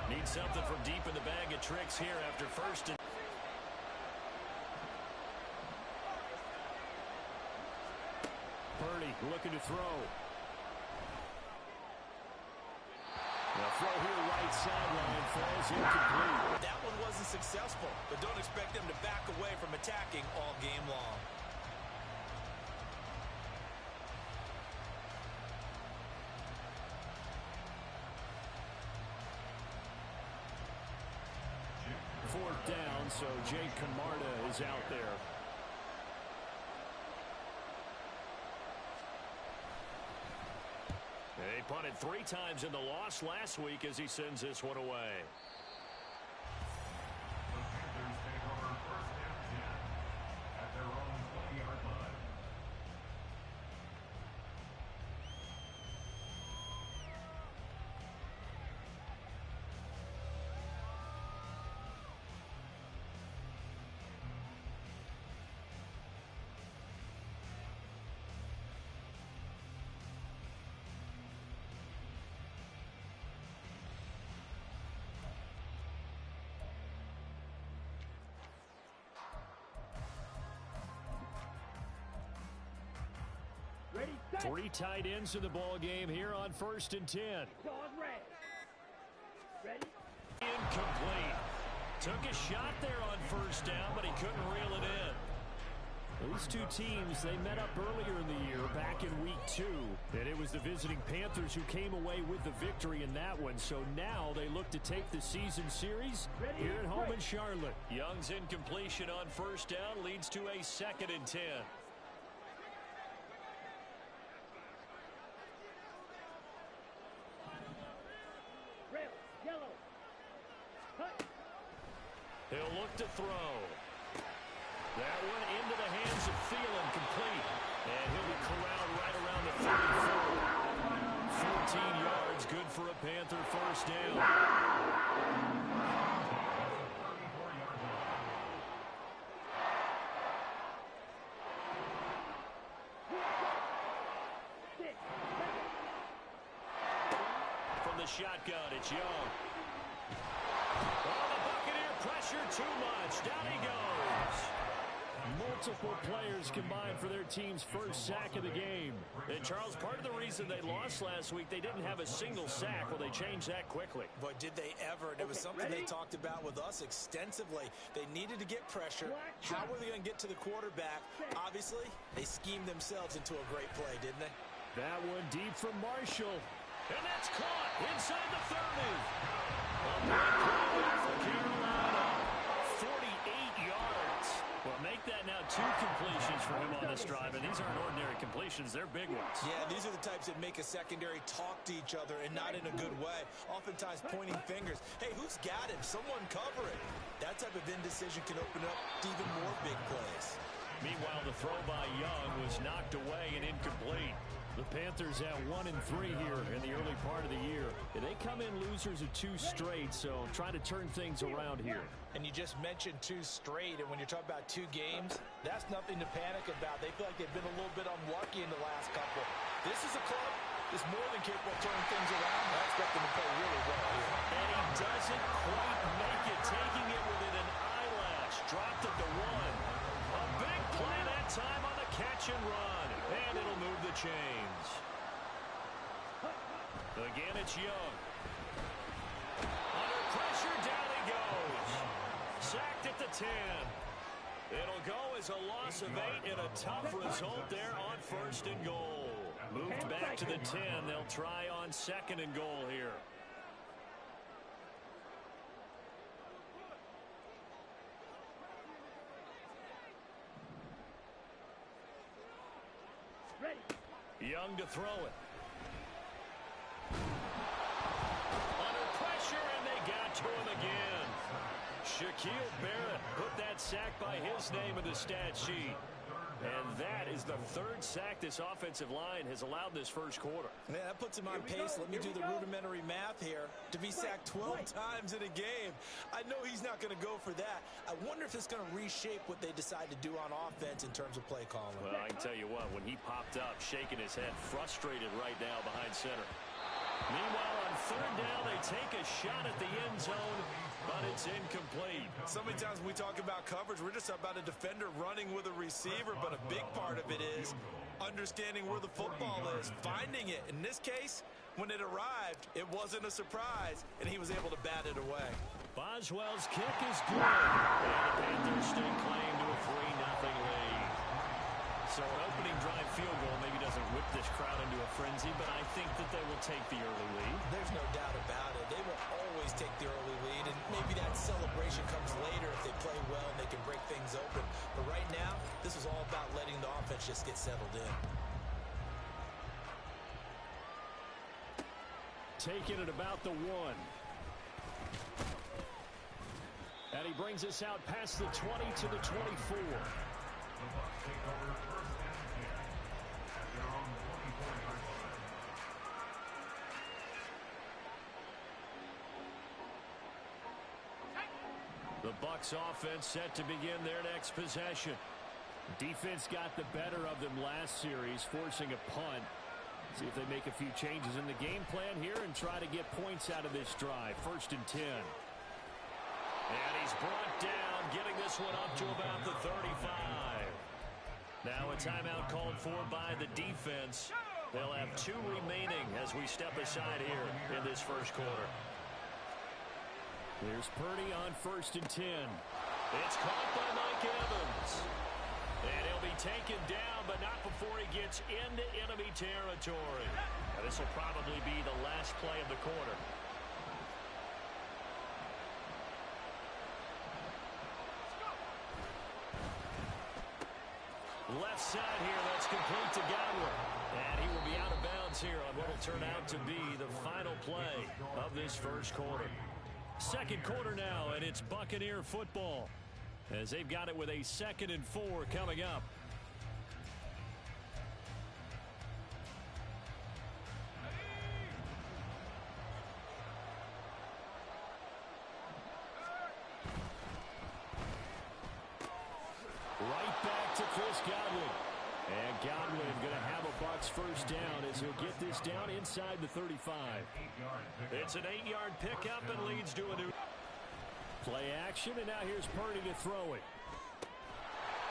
Needs something from deep in the bag of tricks here after first and Purdy looking to throw. The throw here right sideline falls incomplete. That one wasn't successful, but don't expect them to back away from attacking all game long. Fourth down, so Jake Camarda is out there. They punted 3 times in the loss last week as he sends this one away. The Panthers take over first and 10 at their own 20-yard line. Ready, set. 3 tight ends in the ball game here on first and 10. Dog red. Ready. Incomplete. Took a shot there on first down, but he couldn't reel it in. These two teams, they met up earlier in the year, back in week 2. And it was the visiting Panthers who came away with the victory in that one. So now they look to take the season series here at home in Charlotte. Young's incompletion on first down leads to a 2nd and 10. Red, yellow. Cut. He'll look to throw. That one into the hands of Thielen, complete. And he'll be corralled right around the 34. 14 yards, good for a Panther first down. From the shotgun, it's Young. Oh, the Buccaneer pressure too much. Down he goes. Multiple players combined for their team's first sack of the game. And, Charles, part of the reason they lost last week, they didn't have a single sack. Well, they changed that quickly. But did they ever? And it was something they talked about with us extensively. They needed to get pressure. How were they going to get to the quarterback? Obviously, they schemed themselves into a great play, didn't they? That one deep from Marshall. And that's caught inside the 30. A big play there for Carolina. 48 yards. Well, make that now 2 completions for him on this drive, and these aren't ordinary completions. They're big ones. Yeah, these are the types that make a secondary talk to each other and not in a good way. Oftentimes pointing fingers. Hey, who's got him? Someone cover it. That type of indecision can open up to even more big plays. Meanwhile, the throw by Young was knocked away and incomplete. The Panthers at 1-3 here in the early part of the year. And they come in losers of 2 straight, so trying to turn things around here. And you just mentioned 2 straight, and when you're talking about 2 games, that's nothing to panic about. They feel like they've been a little bit unlucky in the last couple. This is a club that's more than capable of turning things around. I expect them to play really well here. And he doesn't quite make it, taking it within an eyelash. Dropped at the 1. A big play that time on the catch and run. And it'll move the chains. Again, it's Young. Under pressure, down he goes. Sacked at the 10. It'll go as a loss of 8 and a tough result there on first and goal. Moved back to the 10. They'll try on 2nd and goal here. Ready. Young to throw it. Under pressure, and they got to him again. Shaquille Barrett put that sack by his name in the stat sheet. And that is the 3rd sack this offensive line has allowed this first quarter. Yeah, that puts him on pace. Let me do the rudimentary math here. To be sacked 12 times in a game. I know he's not going to go for that. I wonder if it's going to reshape what they decide to do on offense in terms of play calling. Well, I can tell you what, when he popped up, shaking his head, frustrated right now behind center. Meanwhile, on third down, they take a shot at the end zone, but it's incomplete. So many times when we talk about coverage, we're just about a defender running with a receiver, but a big part of it is understanding where the football is, finding it. In this case, when it arrived, it wasn't a surprise, and he was able to bat it away. Boswell's kick is good. And the Panthers stake claim to a 3-0 lead. So an opening drive field goal maybe doesn't whip this crowd into a frenzy, but I think that they will take the early lead. There's no doubt about it. They will always take the early lead, and maybe that celebration comes later if they play well and they can break things open. But right now, this is all about letting the offense just get settled in. Taking it about the 1. And he brings us out past the 20 to the 24. The Bucs take over first and 10 at their own 24-yard line. The Bucs offense set to begin their next possession. Defense got the better of them last series, forcing a punt. See if they make a few changes in the game plan here and try to get points out of this drive. First and 10. And he's brought down, getting this one up to about the 35. Now a timeout called for by the defense. They'll have 2 remaining as we step aside here in this first quarter. Here's Purdy on first and 10. It's caught by Mike Evans. And he'll be taken down, but not before he gets into enemy territory. Now, this will probably be the last play of the quarter. Left side here, that's complete to Godwin. And he will be out of bounds here on what will turn out to be the final play of this first quarter. Second quarter now, and it's Buccaneer football, as they've got it with a 2nd and 4 coming up. Right back to Chris Godwin. And Godwin going to have a Bucs first down as he'll get this down inside the 35. It's an 8-yard pickup and leads to a new play action, and now here's Purdy to throw it.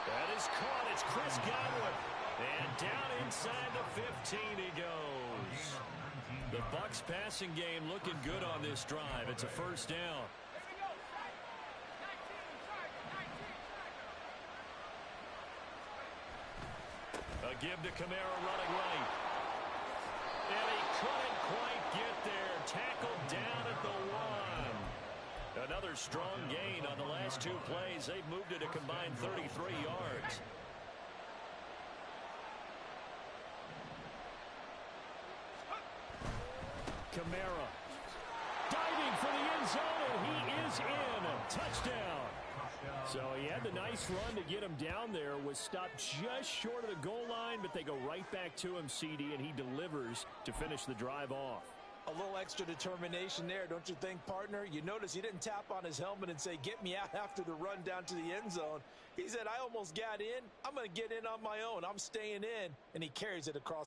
That is caught. It's Chris Godwin. And down inside the 15 he goes. The Bucs passing game looking good on this drive. It's a first down. A give to Kamara running right. And he couldn't quite get there. Tackled down at the 1. Another strong gain on the last 2 plays. They've moved it a combined 33 yards. Kamara diving for the end zone, and he is in. Touchdown. So he had the nice run to get him down there, was stopped just short of the goal line, but they go right back to him, CD, and he delivers to finish the drive off. A little extra determination there, don't you think, partner? You notice he didn't tap on his helmet and say, get me out after the run down to the end zone. He said, I almost got in. I'm going to get in on my own. I'm staying in. And he carries it across.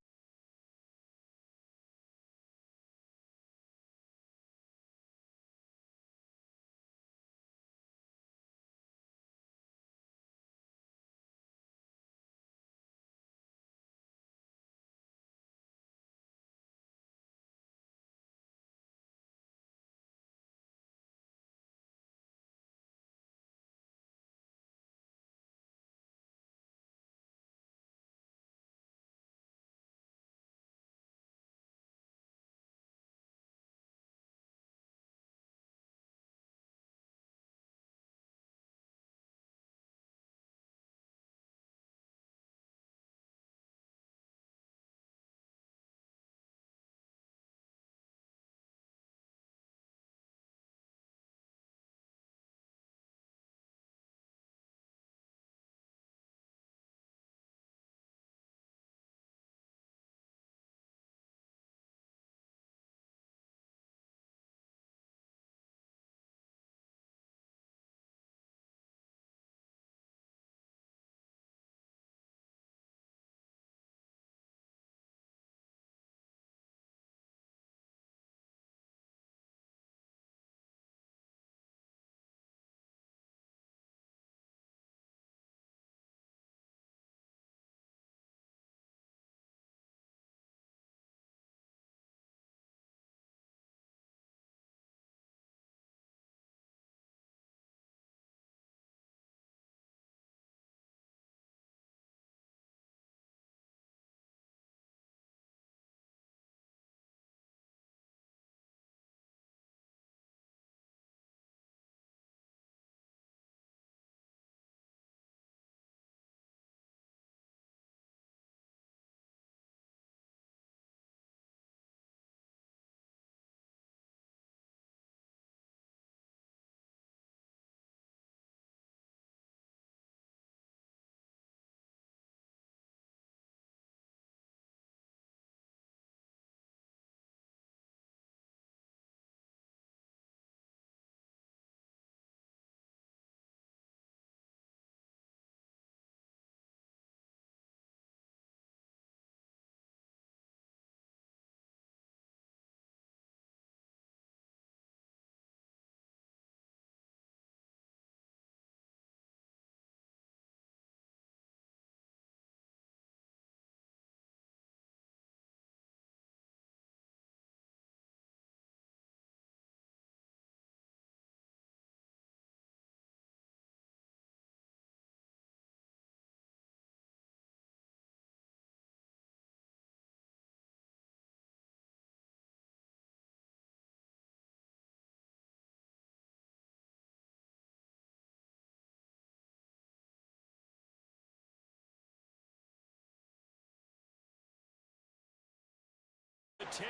10.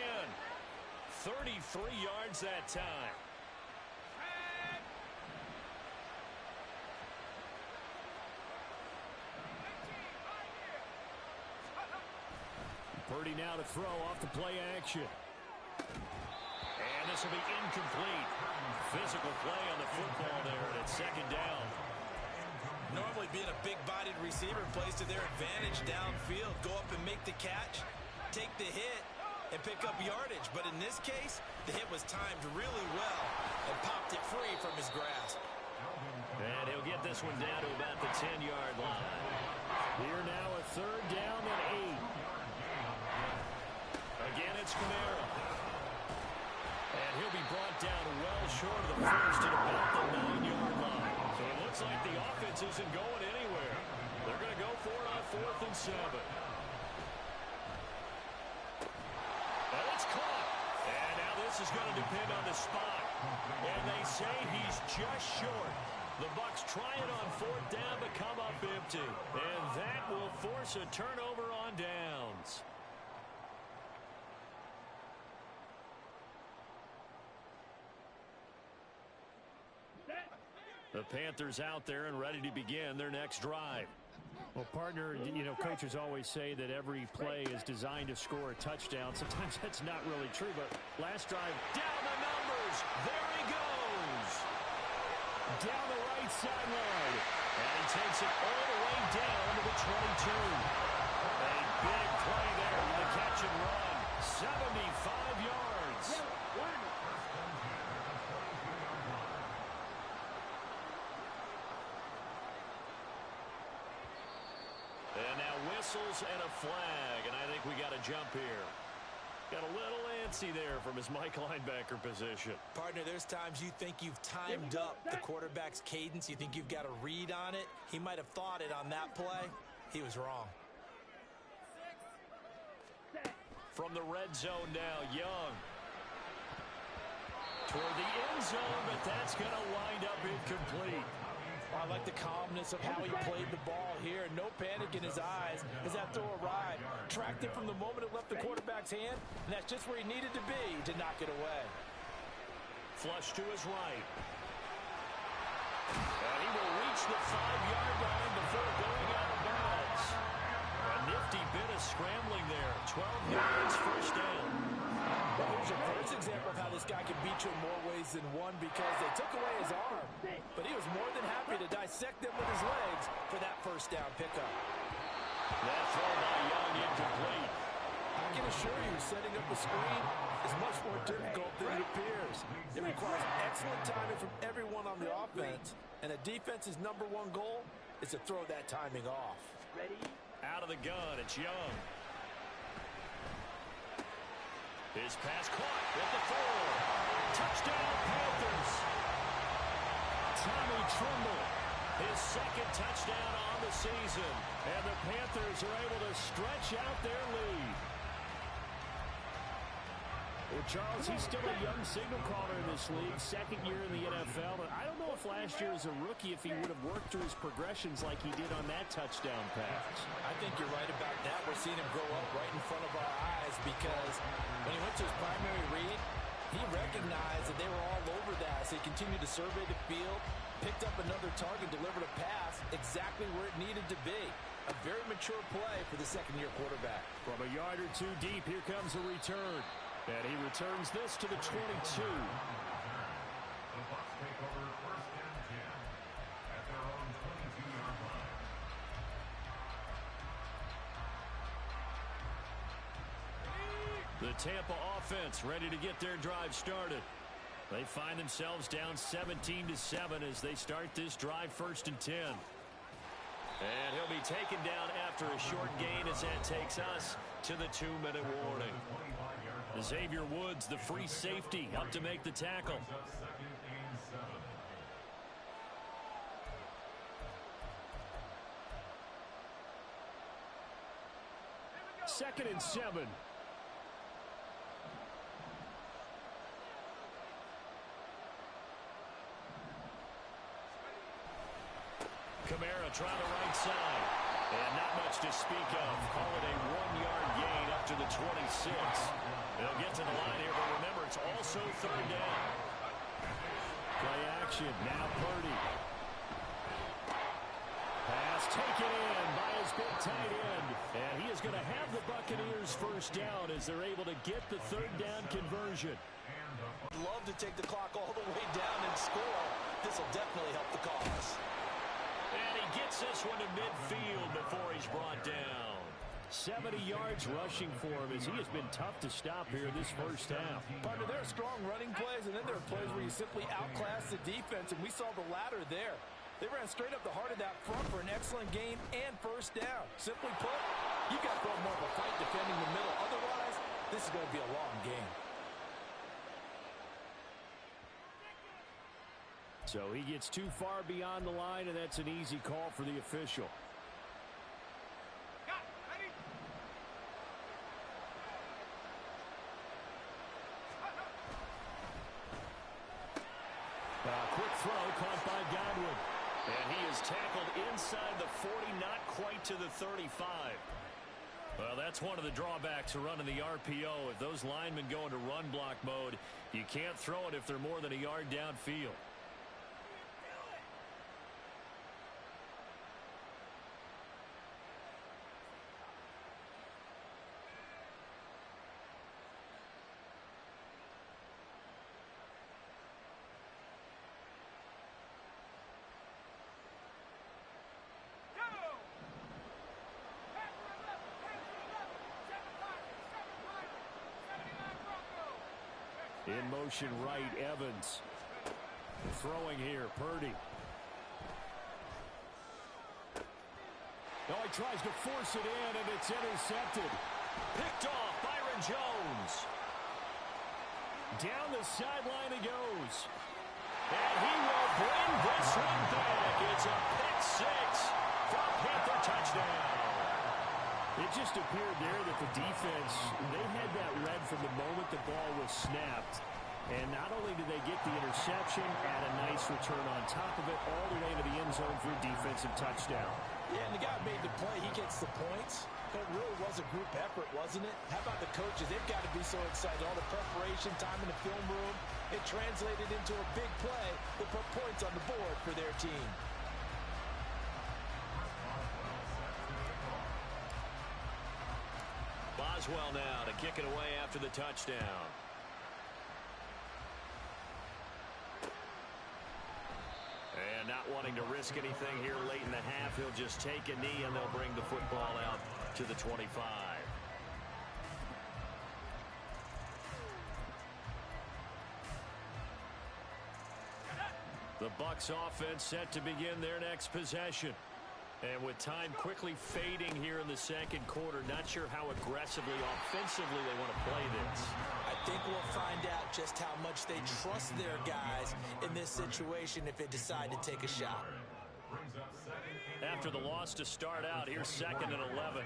33 yards that time. Purdy now to throw off the play action. And this will be incomplete. Physical play on the football there, and it's second down. Normally being a big-bodied receiver plays to their advantage downfield. Go up and make the catch, take the hit, and pick up yardage. But in this case, the hit was timed really well and popped it free from his grasp. And he'll get this one down to about the 10-yard line. Here now a third down and 8. Again, it's Kamara. And he'll be brought down well short of the first at about the 9-yard line. So it looks like the offense isn't going anywhere. They're going to go for it on 4th and 7. And it's caught. And now this is going to depend on the spot. And they say he's just short. The Bucs try it on 4th down but come up empty. And that will force a turnover on downs. The Panthers out there and ready to begin their next drive. Well, partner, you know, coaches always say that every play is designed to score a touchdown. Sometimes that's not really true, but last drive, down the numbers. There he goes. Down the right sideline. And he takes it all the way down to the 22. A big play there with the catch and run. 75 yards. And now whistles and a flag, and I think we got a jump here. Got a little antsy there from his Mike linebacker position. Partner, there's times you think you've timed up the quarterback's cadence. You think you've got a read on it. He might have thought it on that play. He was wrong. From the red zone now, Young. Toward the end zone, but that's going to wind up incomplete. I like the calmness of how he played the ball here. No panic in his eyes as that throw arrived. Tracked it from the moment it left the quarterback's hand, and that's just where he needed to be to knock it away. Flush to his right. And he will reach the 5-yard line before going out of bounds. A nifty bit of scrambling there. 12 yards, first down. Well, here's a first example of how this guy can beat you in more ways than one because they took away his arm. But he was more than happy to dissect them with his legs for that first down pickup. That throw by Young incomplete. I can assure you, setting up a screen is much more difficult than it appears. It requires excellent timing from everyone on the offense, and a defense's #1 goal is to throw that timing off. Ready? Out of the gun, it's Young. His pass caught at the 4. Touchdown, Panthers. Tommy Tremble, his second touchdown on the season. And the Panthers are able to stretch out their lead. Well, Charles, he's still a young signal caller in this league, second year in the NFL. But I don't know if last year as a rookie, if he would have worked through his progressions like he did on that touchdown pass. I think you're right about that. We're seeing him grow up right in front of our eyes because when he went to his primary read, he recognized that they were all over that. So he continued to survey the field, picked up another target, delivered a pass exactly where it needed to be. A very mature play for the second-year quarterback. From a yard or two deep, here comes a return. And he returns this to the 22. The Bucs take over 1st and 10 at their own 22-yard line. The Tampa offense ready to get their drive started. They find themselves down 17-7 as they start this drive 1st and 10. And he'll be taken down after a short gain as that takes us to the 2-minute warning. Xavier Woods, the free safety, up to make the tackle. Second and 7. Kamara trying the right side. And not much to speak of. Call it a 1-yard gain up to the 26. They'll get to the line here, but remember, it's also third down. Play action. Now Purdy. Pass taken in by his big tight end. And he is going to have the Buccaneers first down as they're able to get the third down conversion. Love to take the clock all the way down and score. This will definitely help the cause. And he gets this one to midfield before he's brought down. 70 yards rushing for him as he has been tough to stop here this first half. Partner, there are strong running plays, and then there are plays where you simply outclass the defense, and we saw the latter there. They ran straight up the heart of that front for an excellent gain and first down. Simply put, you've got to put more of a fight defending the middle. Otherwise, this is going to be a long game. So he gets too far beyond the line, and that's an easy call for the official. Quick throw caught by Godwin. And he is tackled inside the 40, not quite to the 35. Well, that's one of the drawbacks of running the RPO. If those linemen go into run block mode, you can't throw it if they're more than a yard downfield. In motion right, Evans. Throwing here, Purdy. Oh, he tries to force it in, and it's intercepted. Picked off, Byron Jones. Down the sideline he goes. And he will bring this one back. It's a pick six for a Panther touchdown. It just appeared there that the defense, they had that read from the moment the ball was snapped. And not only did they get the interception, add a nice return on top of it, all the way to the end zone for a defensive touchdown. Yeah, and the guy made the play. He gets the points. But it really was a group effort, wasn't it? How about the coaches? They've got to be so excited. All the preparation, time in the film room, it translated into a big play that put points on the board for their team. Boswell now to kick it away after the touchdown. And not wanting to risk anything here late in the half, he'll just take a knee and they'll bring the football out to the 25. The Bucs offense set to begin their next possession. And with time quickly fading here in the second quarter, not sure how aggressively, offensively they want to play this. I think we'll find out just how much they trust their guys in this situation if they decide to take a shot. After the loss to start out, here's 2nd and 11.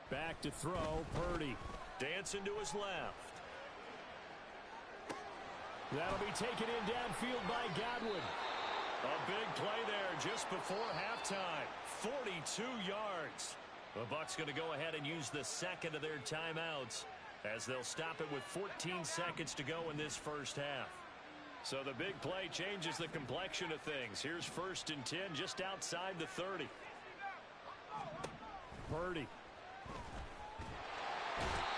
Back to throw, Purdy. Dancing to his left. That'll be taken in downfield by Godwin. A big play there just before halftime. 42 yards. The Bucs going to go ahead and use the second of their timeouts as they'll stop it with 14 seconds to go in this first half. So the big play changes the complexion of things. Here's 1st and 10 just outside the 30. Purdy.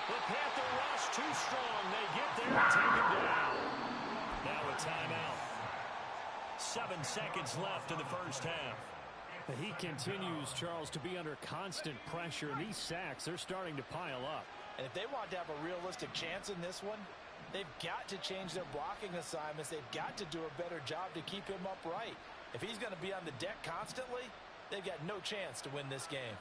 The Panther rush too strong. They get there and take him down. Now a timeout. 7 seconds left in the first half. But he continues, Charles, to be under constant pressure. And these sacks, they're starting to pile up. And if they want to have a realistic chance in this one, they've got to change their blocking assignments. They've got to do a better job to keep him upright. If he's going to be on the deck constantly, they've got no chance to win this game.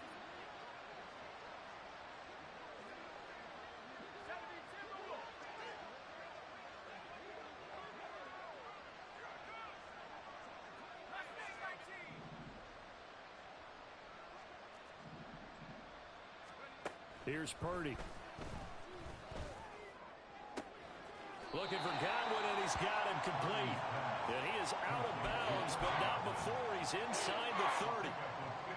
Here's Purdy. Looking for Godwin, and he's got him complete. And he is out of bounds, but not before he's inside the 30.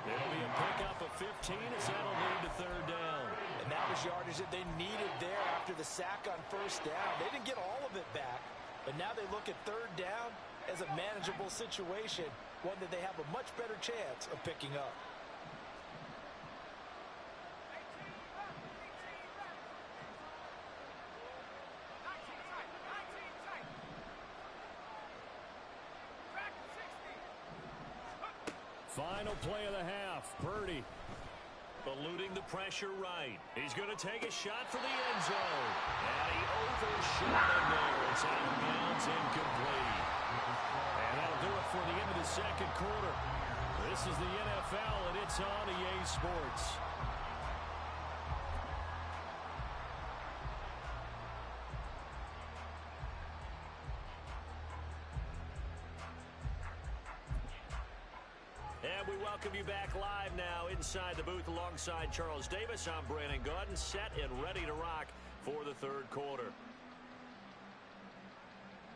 It'll be a pickup of 15 as that'll lead to third down. And that was yardage that they needed there after the sack on first down. They didn't get all of it back, but now they look at third down as a manageable situation, one that they have a much better chance of picking up. Final play of the half. Purdy eluding the pressure right. He's going to take a shot for the end zone. And he overshot him there. It's out of bounds, incomplete. And that'll do it for the end of the second quarter. This is the NFL, and it's on EA Sports. And we welcome you back live now inside the booth alongside Charles Davis. I'm Brandon Gaudin, set and ready to rock for the third quarter.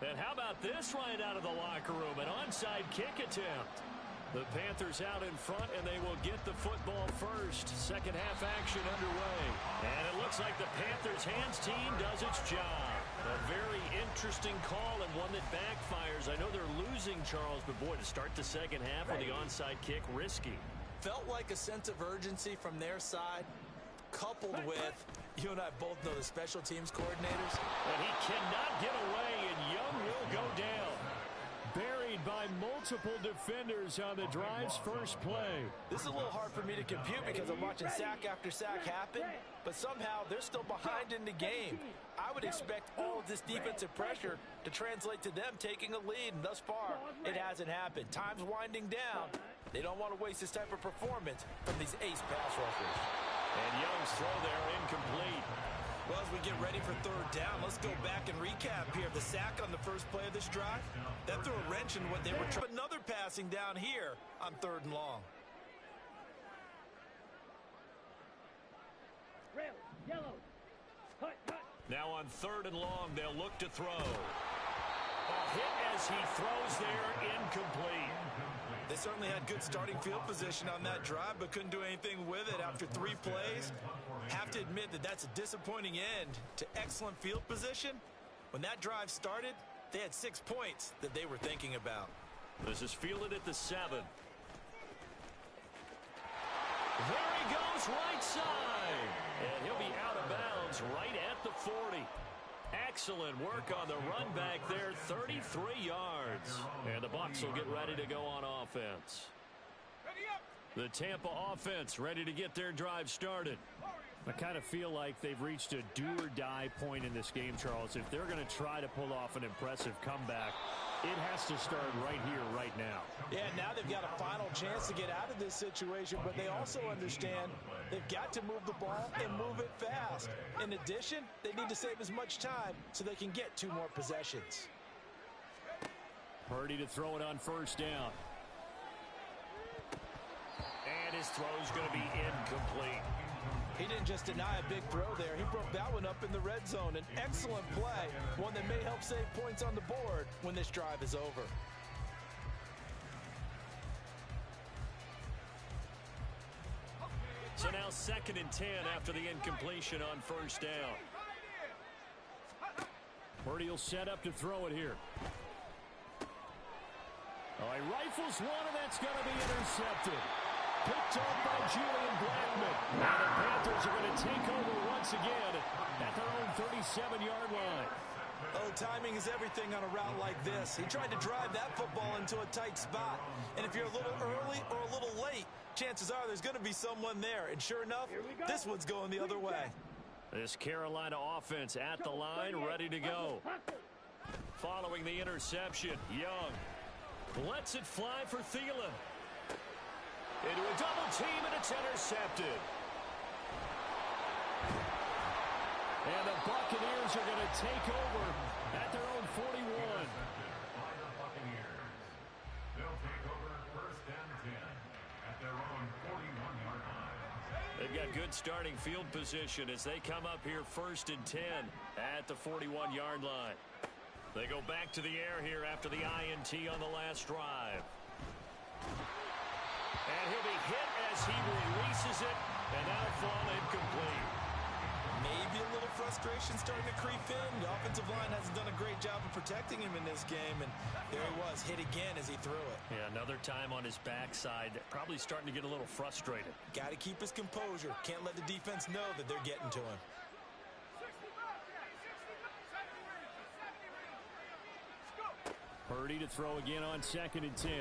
And how about this right out of the locker room? An onside kick attempt. The Panthers out in front, and they will get the football first. Second half action underway. And it looks like the Panthers' hands team does its job. A very interesting call and one that backfires. I know they're losing, Charles, but boy, to start the second half with the onside kick, risky. Felt like a sense of urgency from their side, coupled with, you and I both know the special teams coordinators. And he cannot get away, and Young will go down. Buried by multiple defenders on the drive's first play. This is a little hard for me to compute because I'm watching sack after sack happen, but somehow they're still behind in the game. I would expect all of this defensive pressure to translate to them taking a lead, and thus far, it hasn't happened. Time's winding down. They don't want to waste this type of performance from these ace pass rushers. And Young's throw there incomplete. Well, as we get ready for third down, let's go back and recap here. The sack on the first play of this drive, that threw a wrench in what they were trying. Another passing down here on third and long. Red, yellow. Hut, hut. Now on third and long, they'll look to throw. A hit as he throws there, incomplete. They certainly had good starting field position on that drive, but couldn't do anything with it after 3 plays. Have to admit that that's a disappointing end to excellent field position. When that drive started, they had 6 points that they were thinking about. This is fielded at the 7. There he goes, right side. And he'll be out of bounds right at the 40. Excellent work on the run back there, 33 yards. And the Bucs will get ready to go on offense. The Tampa offense ready to get their drive started. I kind of feel like they've reached a do-or-die point in this game, Charles. If they're going to try to pull off an impressive comeback, it has to start right here, right now. Yeah, now they've got a final chance to get out of this situation, but they also understand they've got to move the ball and move it fast. In addition, they need to save as much time so they can get 2 more possessions. Purdy to throw it on first down. And his throw's going to be incomplete. He didn't just deny a big throw there. He broke that one up in the red zone. An excellent play, one that may help save points on the board when this drive is over. So now 2nd and 10 after the incompletion on first down. Purdy will set up to throw it here. Oh, he rifles one, and that's going to be intercepted. Picked up by Julian Blackman. Now the Panthers are going to take over once again at their own 37-yard line. Oh, timing is everything on a route like this. He tried to drive that football into a tight spot. And if you're a little early or a little late, chances are there's going to be someone there. And sure enough, this one's going the other way. This Carolina offense at the line, ready to go. Following the interception, Young lets it fly for Thielen. Into a double team, and it's intercepted. And the Buccaneers are going to take over at their own 41. They'll take over 1st and 10 at their own 41-yard line. They've got good starting field position as they come up here 1st and 10 at the 41-yard line. They go back to the air here after the INT on the last drive. And he'll be hit as he releases it, and that'll fall incomplete. Maybe a little frustration starting to creep in. The offensive line hasn't done a great job of protecting him in this game, and there he was, hit again as he threw it. Yeah, another time on his backside, probably starting to get a little frustrated. Got to keep his composure. Can't let the defense know that they're getting to him. Purdy to throw again on 2nd and 10.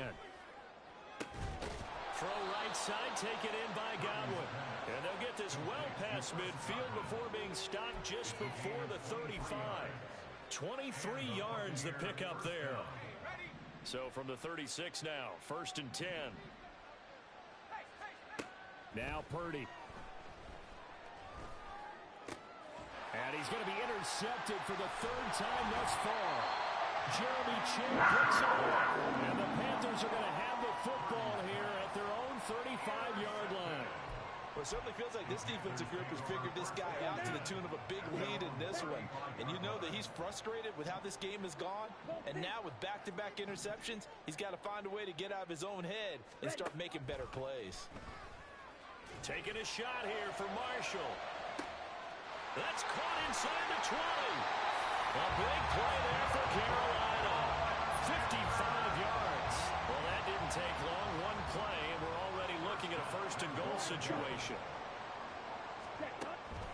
Throw right side, taken in by Godwin. And they'll get this well past midfield before being stopped just before the 35. 23 yards the pickup there. So from the 36 now, 1st and 10. Now Purdy. And he's going to be intercepted for the 3rd time thus far. Jeremy Chin picks it up. And the Panthers are going to have the football here at their own 35-yard line. Well, it certainly feels like this defensive group has figured this guy out to the tune of a big lead in this one. And you know that he's frustrated with how this game has gone. And now with back-to-back interceptions, he's got to find a way to get out of his own head and start making better plays. Taking a shot here for Marshall. That's caught inside the 20. A big play there for Carolina. 55 yards. Well, that didn't take long. One play, and we're already looking at a 1st and goal situation.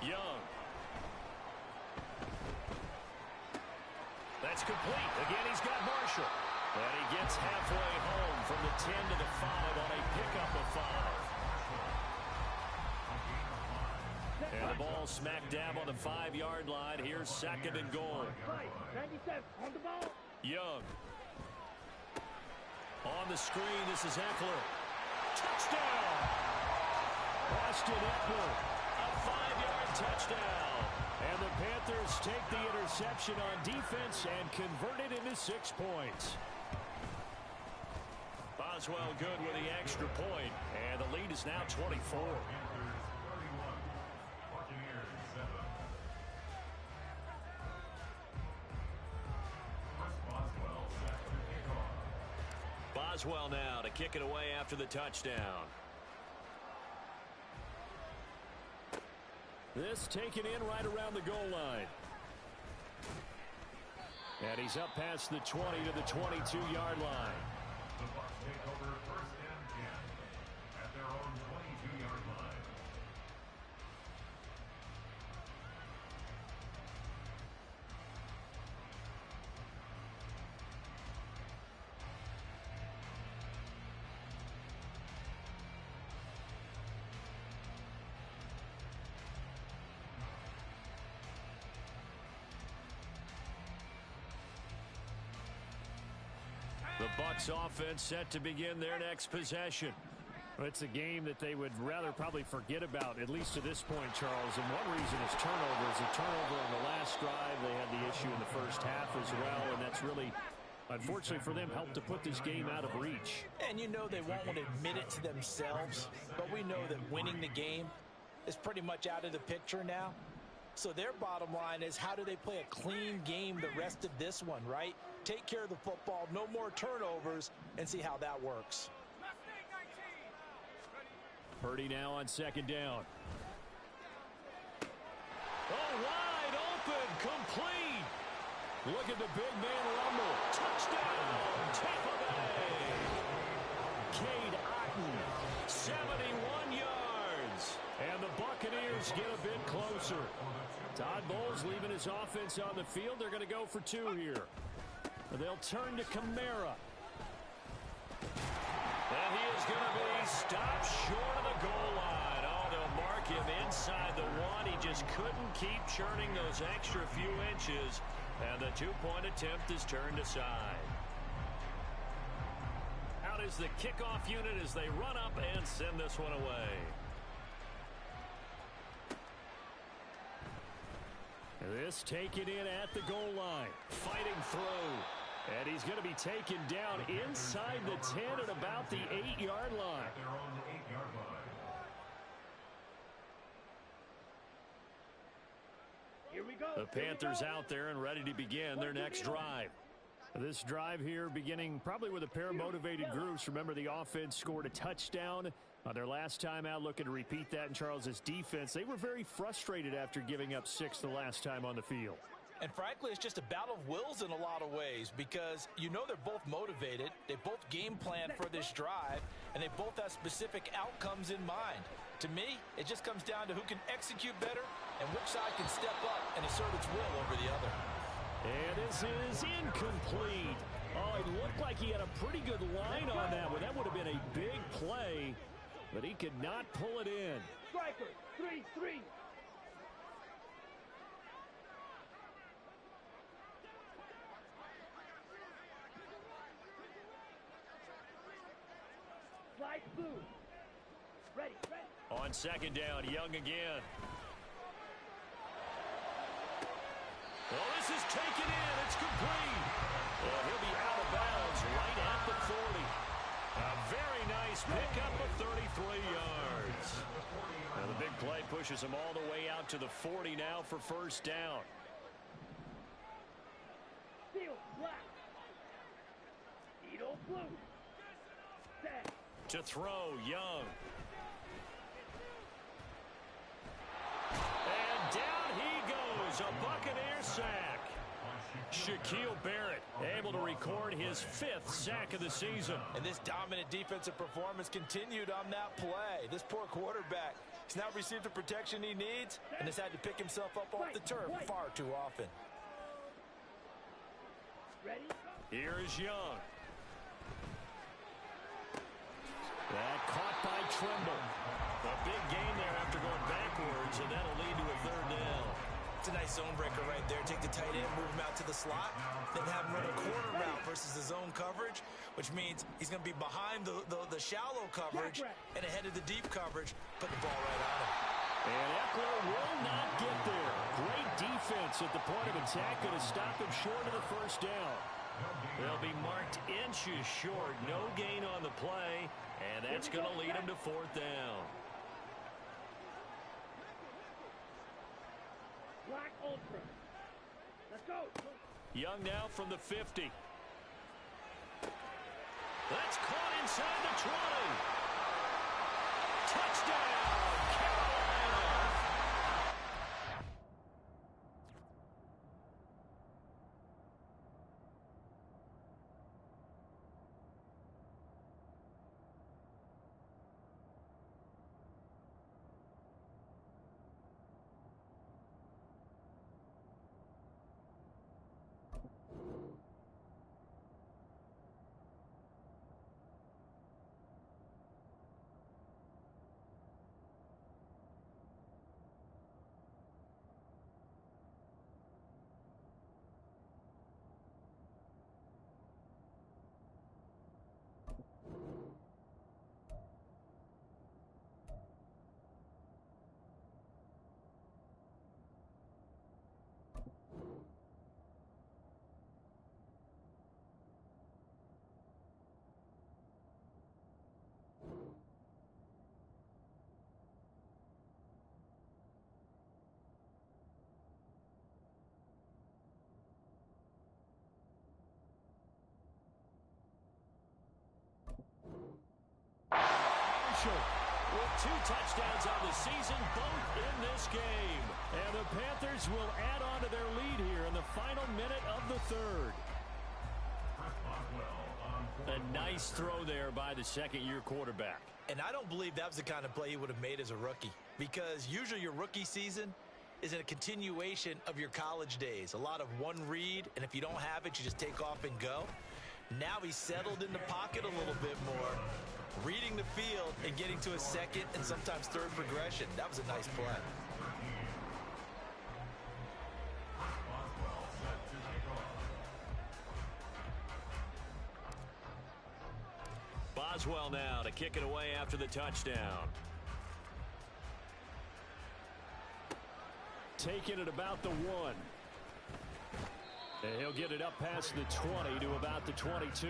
Young. That's complete. Again, he's got Marshall. And he gets halfway home from the 10 to the 5 on a pickup of 5. And the ball smack dab on the 5-yard line. Here's 2nd and goal. 97 on the ball. Young. On the screen, this is Eckler. Touchdown! Austin Eckler, a 5-yard touchdown. And the Panthers take the interception on defense and convert it into 6 points. Boswell good with the extra point, and the lead is now 24. Boswell now to kick it away after the touchdown. This taken in right around the goal line. And he's up past the 20 to the 22-yard line. The Bucs take over 1st and 10 at their own 22-yard line. The Bucs offense set to begin their next possession. It's a game that they would rather probably forget about, at least to this point, Charles. And one reason is turnovers. A turnover on the last drive. They had the issue in the first half as well, and that's really, unfortunately for them, helped to put this game out of reach. And you know they won't want to admit it to themselves, but we know that winning the game is pretty much out of the picture now. So their bottom line is, how do they play a clean game the rest of this one, right? Take care of the football, no more turnovers, and see how that works. Purdy now on 2nd down. Oh, wide open, complete. Look at the big man rumble. Touchdown, Tampa Bay. Cade Otton, 71 yards. And the Buccaneers get a bit closer. Todd Bowles leaving his offense on the field. They're going to go for 2 here. They'll turn to Kamara. And he is going to be stopped short of the goal line. Oh, they'll mark him inside the 1. He just couldn't keep churning those extra few inches. And the 2-point attempt is turned aside. Out is the kickoff unit as they run up and send this one away. This taken in at the goal line. Fighting through. And he's going to be taken down inside the 10 at about the 8-yard line. At their own 8-yard line. Here we go. The Panthers out there and ready to begin their next drive. This drive here beginning probably with a pair of motivated groups. Remember, the offense scored a touchdown on their last time out, looking to repeat that in Charles's defense. They were very frustrated after giving up 6 the last time on the field. And frankly, it's just a battle of wills in a lot of ways because you know they're both motivated. They both game plan for this drive, and they both have specific outcomes in mind. To me, it just comes down to who can execute better and which side can step up and assert its will over the other. And this is incomplete. Oh, it looked like he had a pretty good line on that one. That would have been a big play, but he could not pull it in. Striker, 3-3. Slide blue. Ready. On second down, Young again. Well, this is taken in. It's complete. Well, he'll be out of bounds right at the 40. A very nice pickup of 33 yards. Now the big play pushes him all the way out to the 40 now for first down. Field black. Edo blue. Set. To throw, Young. And down he goes. A Buccaneer sack. Shaquille Barrett able to record his 5th sack of the season. And this dominant defensive performance continued on that play. This poor quarterback has now received the protection he needs and has had to pick himself up off the turf far too often. Ready? Here is Young. That caught by Trimble. A big gain there after going backwards, and that'll lead to a 3rd down. It's a nice zone breaker right there. Take the tight end, move him out to the slot, then have him run a corner route versus the zone coverage, which means he's going to be behind the shallow coverage and ahead of the deep coverage. Put the ball right on him. And Eckler will not get there. Great defense at the point of attack, going to stop him short of the 1st down. They'll be marked inches short. No gain on the play, and that's going to lead him to 4th down. Black ultra. Let's go. Young now from the 50. That's caught inside the 20. Touchdown, Carolina. With 2 touchdowns on the season, both in this game. And the Panthers will add on to their lead here in the final minute of the 3rd. A nice throw there by the 2nd-year quarterback. And I don't believe that was the kind of play he would have made as a rookie, because usually your rookie season is in a continuation of your college days. A lot of one read, and if you don't have it, you just take off and go. Now he's settled in the pocket a little bit more, reading the field and getting to a 2nd and sometimes 3rd progression. That was a nice play. Boswell now to kick it away after the touchdown. Taking it about the 1. And he'll get it up past the 20 to about the 22.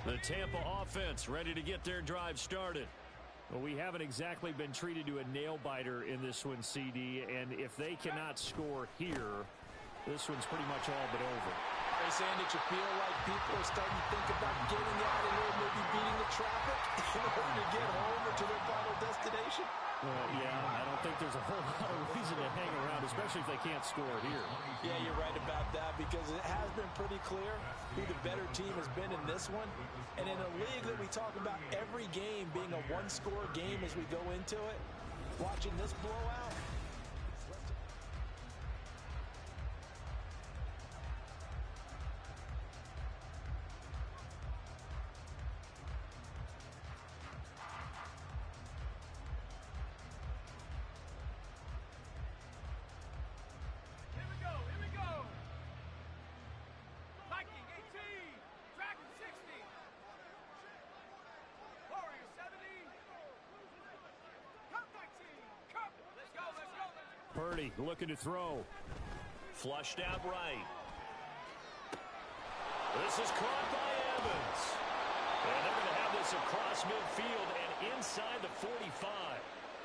The Tampa offense ready to get their drive started. Well, we haven't exactly been treated to a nail-biter in this one, CD, and if they cannot score here, this one's pretty much all but over. Are you saying that you feel like people are starting to think about getting out of here, maybe beating the traffic in order to get home or to their final destination? Yeah, I don't think there's a whole lot of reason to hang around, especially if they can't score here. Yeah, you're right about that because it has been pretty clear who the better team has been in this one. And in a league that we talk about every game being a one-score game as we go into it, watching this blowout, Purdy looking to throw. Flushed out right. This is caught by Evans. And they're going to have this across midfield and inside the 45.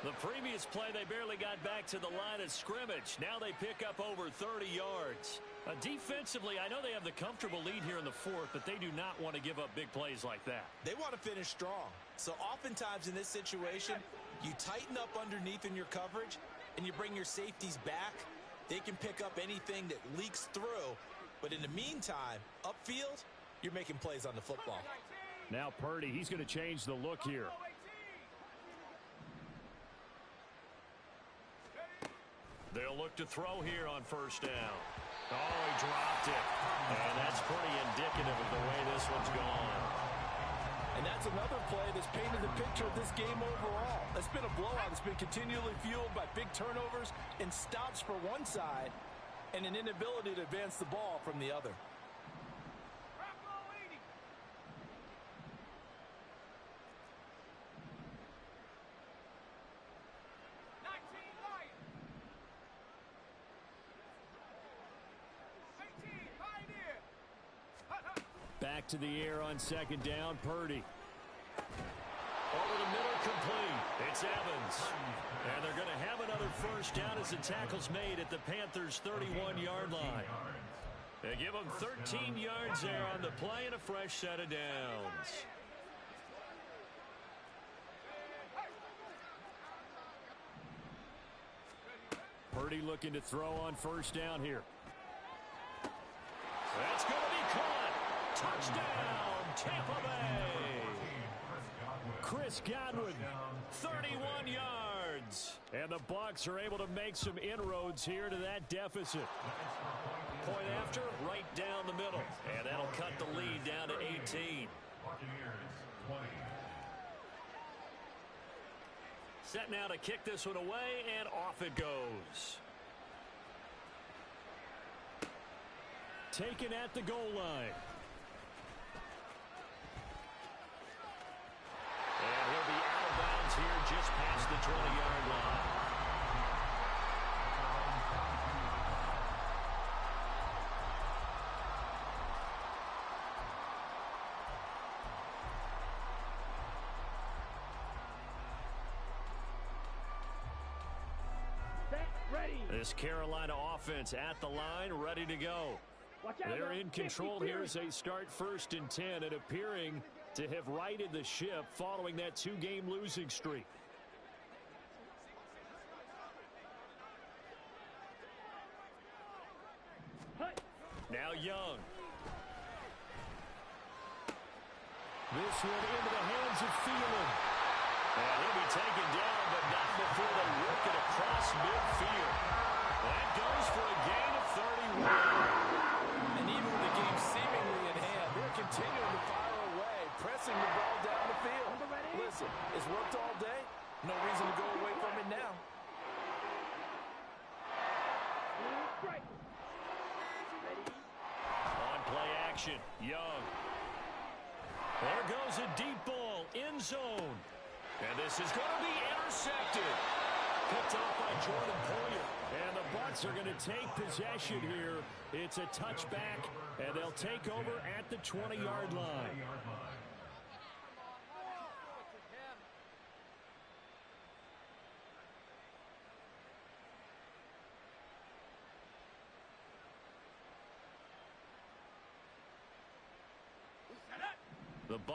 The previous play, they barely got back to the line of scrimmage. Now they pick up over 30 yards. Defensively, I know they have the comfortable lead here in the fourth, but they do not want to give up big plays like that. They want to finish strong. So oftentimes in this situation, you tighten up underneath in your coverage, and you bring your safeties back. They can pick up anything that leaks through. But in the meantime, upfield, you're making plays on the football. Now Purdy, he's going to change the look here. They'll look to throw here on first down. Oh, he dropped it. And that's pretty indicative of the way this one's gone. And that's another play that's painted the picture of this game overall. It's been a blowout. It's been continually fueled by big turnovers and stops for one side and an inability to advance the ball from the other. Back to the air on second down, Purdy. Over the middle, complete. It's Evans. And they're going to have another first down as the tackle's made at the Panthers' 31-yard line. They give them 13 yards there on the play and a fresh set of downs. Purdy looking to throw on first down here. That's going to be caught. Touchdown, Tampa Bay. Chris Godwin, 31 yards. And the Bucs are able to make some inroads here to that deficit. Point after, right down the middle. And that'll cut the lead down to 18. Set now to kick this one away, and off it goes. Taken at the goal line. And he'll be out of bounds here just past the 20-yard line. Set, ready. This Carolina offense at the line, ready to go. They're in control here as they start 1st and 10 and appearing to have righted the ship following that 2-game losing streak. Now Young. This one into the hands of Thielen. And he'll be taken down, but not before they work it across midfield. That goes for a gain of 31. And even with the game seemingly in hand, they're continuing to fire away, pressing the ball down the field. Listen, it's worked all day. No reason to go away from it now. On play action, Young. There goes a deep ball, end zone. And this is going to be intercepted. Picked off by Jordan Poyer. And the Bucs are going to take possession here. It's a touchback, and they'll take over at the 20-yard line.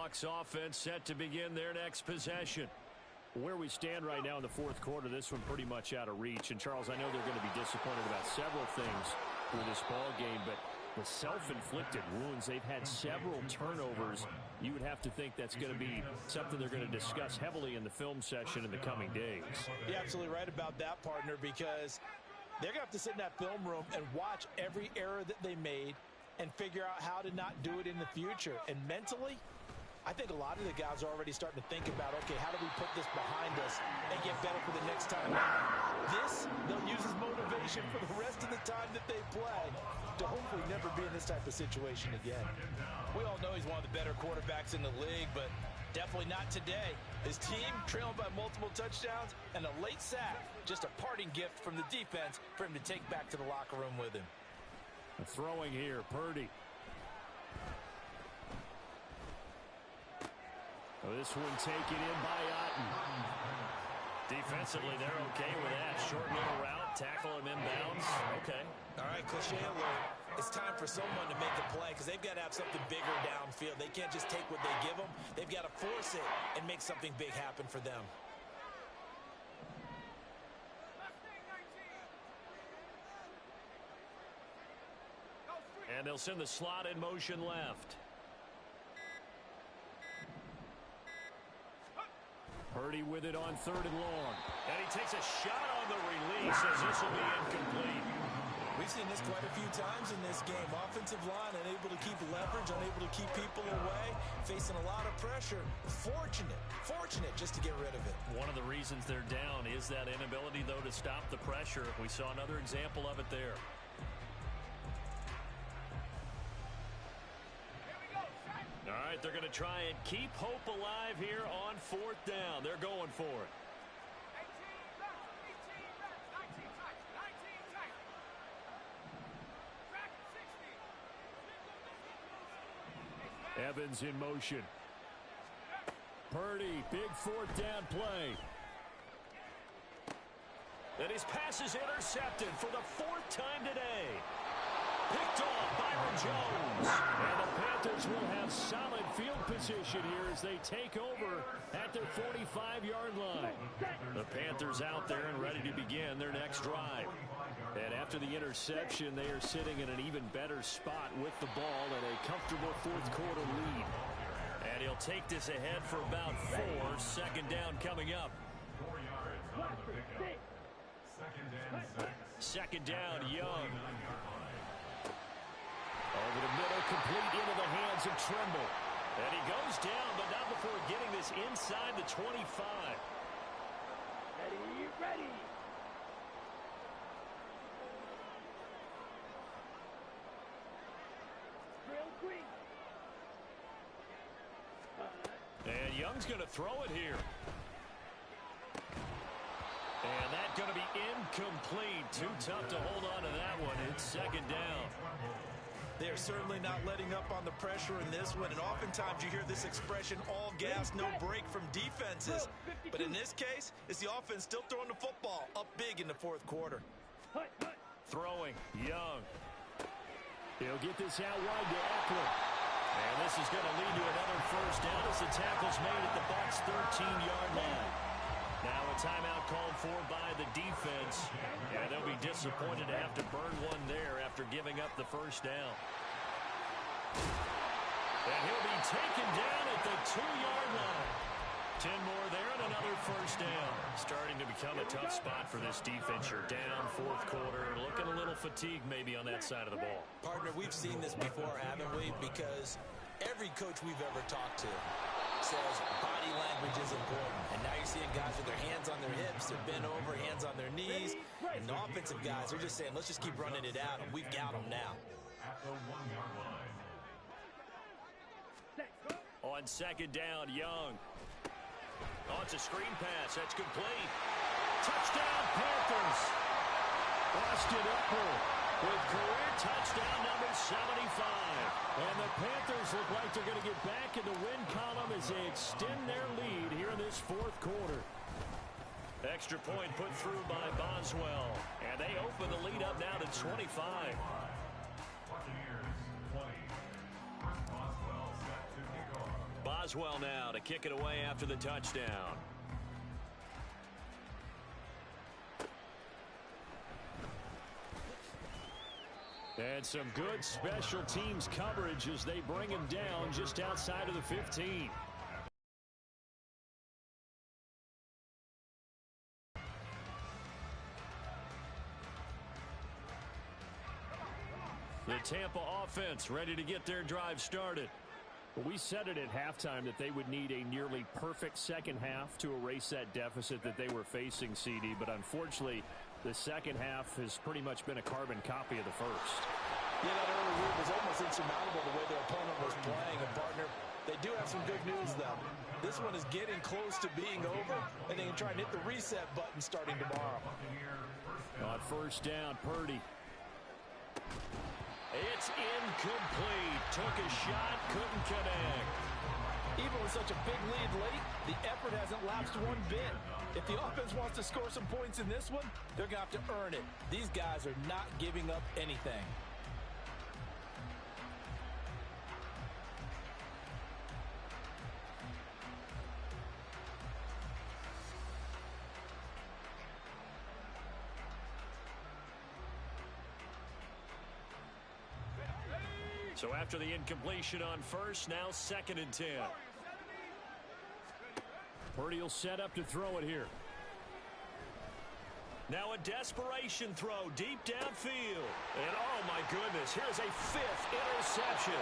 Bucs offense set to begin their next possession. Where we stand right now in the fourth quarter, this one pretty much out of reach. And, Charles, I know they're going to be disappointed about several things through this ball game, but the self-inflicted wounds, they've had several turnovers. You would have to think that's going to be something they're going to discuss heavily in the film session in the coming days. You're absolutely right about that, partner, because they're going to have to sit in that film room and watch every error that they made and figure out how to not do it in the future. And mentally, I think a lot of the guys are already starting to think about, okay, how do we put this behind us and get better for the next time? This, they'll use as motivation for the rest of the time that they play to hopefully never be in this type of situation again. We all know he's one of the better quarterbacks in the league, but definitely not today. His team trailing by multiple touchdowns and a late sack, just a parting gift from the defense for him to take back to the locker room with him. Throwing here, Purdy. This one taken in by Otten. Defensively, they're okay with that. Short little route, tackle him inbounds. Okay. All right, cliche alert. It's time for someone to make a play because they've got to have something bigger downfield. They can't just take what they give them. They've got to force it and make something big happen for them. And they'll send the slot in motion left. Purdy with it on 3rd and long. And he takes a shot on the release as this will be incomplete. We've seen this quite a few times in this game. Offensive line unable to keep leverage, unable to keep people away, facing a lot of pressure. Fortunate just to get rid of it. One of the reasons they're down is that inability, though, to stop the pressure. We saw another example of it there. All right, they're going to try and keep hope alive here on 4th down. They're going for it. Evans in motion. Purdy, big 4th down play. And his pass is intercepted for the 4th time today. Picked off Byron Jones. And the Panthers will have solid field position here as they take over at their 45-yard line. The Panthers out there and ready to begin their next drive. And after the interception, they are sitting in an even better spot with the ball and a comfortable 4th quarter lead. And he'll take this ahead for about 4. 2nd down coming up. 4 yards on the pickup. 2nd and 6. 2nd down, Young. Over the middle, complete into the hands of Tremble. And he goes down, but not before getting this inside the 25. Ready. Drill green. And Young's going to throw it here. And that's going to be incomplete. Too tough to hold on to that one. It's 2nd down. They're certainly not letting up on the pressure in this one, and oftentimes you hear this expression, all gas, no break from defenses. But in this case, it's the offense still throwing the football up big in the 4th quarter. Throwing, Young. He'll get this out wide to Eckler. And this is going to lead to another 1st down as the tackle's made at the Bucs' 13-yard line. Now a timeout called for by the defense. And they'll be disappointed to have to burn one there after giving up the 1st down. And he'll be taken down at the 2-yard line. 10 more there and another 1st down. Starting to become a tough spot for this defense. You're down 4th quarter. Looking a little fatigued maybe on that side of the ball. Partner, we've seen this before, haven't we? Because every coach we've ever talked to says body language is important. And now you're seeing guys with their hands on their hips, they're bent over, hands on their knees. And the offensive guys are just saying, let's just keep running it out, and we've got them now. At the 1-yard line. On 2nd down, Young. Oh, it's a screen pass. That's complete. Touchdown, Panthers. Austin Eckler with career touchdown number 75. And the Panthers look like they're going to get back in the win column as they extend their lead here in this 4th quarter. Extra point put through by Boswell. And they open the lead up now to 25. Buccaneers 20. Boswell set to kick off. Boswell now to kick it away after the touchdown. And some good special teams coverage as they bring him down just outside of the 15. The Tampa offense ready to get their drive started. We said it at halftime that they would need a nearly perfect second half to erase that deficit that they were facing, CD. But unfortunately, the second half has pretty much been a carbon copy of the first. Yeah, that early lead was almost insurmountable the way their opponent was playing. And, partner, they do have some good news, though. This one is getting close to being over, and they can try and hit the reset button starting tomorrow. On first down, Purdy. It's incomplete. Took a shot, couldn't connect. Even with such a big lead late, the effort hasn't lapsed one bit. If the offense wants to score some points in this one, they're going to have to earn it. These guys are not giving up anything. So after the incompletion on first, now 2nd and 10. Purdy will set up to throw it here. Now a desperation throw deep downfield. And oh my goodness, here's a 5th interception.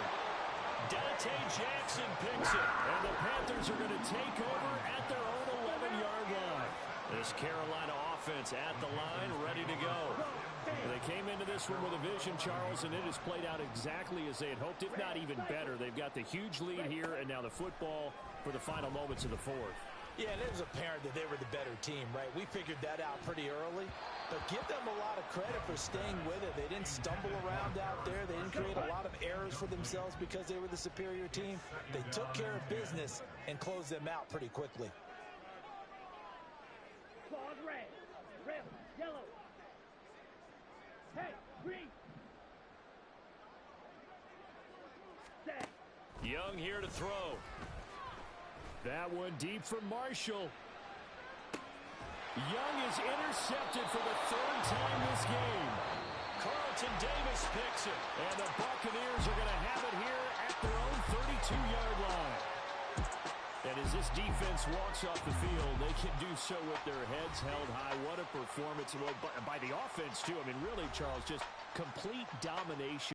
Dante Jackson picks it. And the Panthers are going to take over at their own 11-yard line. This Carolina offense at the line, ready to go. They came into this one with a vision, Charles, and it has played out exactly as they had hoped, if not even better. They've got the huge lead here, and now the football for the final moments of the fourth. Yeah, and it was apparent that they were the better team, right? We figured that out pretty early. But give them a lot of credit for staying with it. They didn't stumble around out there. They didn't create a lot of errors for themselves because they were the superior team. They took care of business and closed them out pretty quickly. Claws red. Red. Yellow. Hey, green. Set. Young here to throw. That one deep for Marshall. Young is intercepted for the 3rd time this game. Carlton Davis picks it. And the Buccaneers are going to have it here at their own 32-yard line. And as this defense walks off the field, they can do so with their heads held high. What a performance by the offense, too. I mean, really, Charles, just complete domination.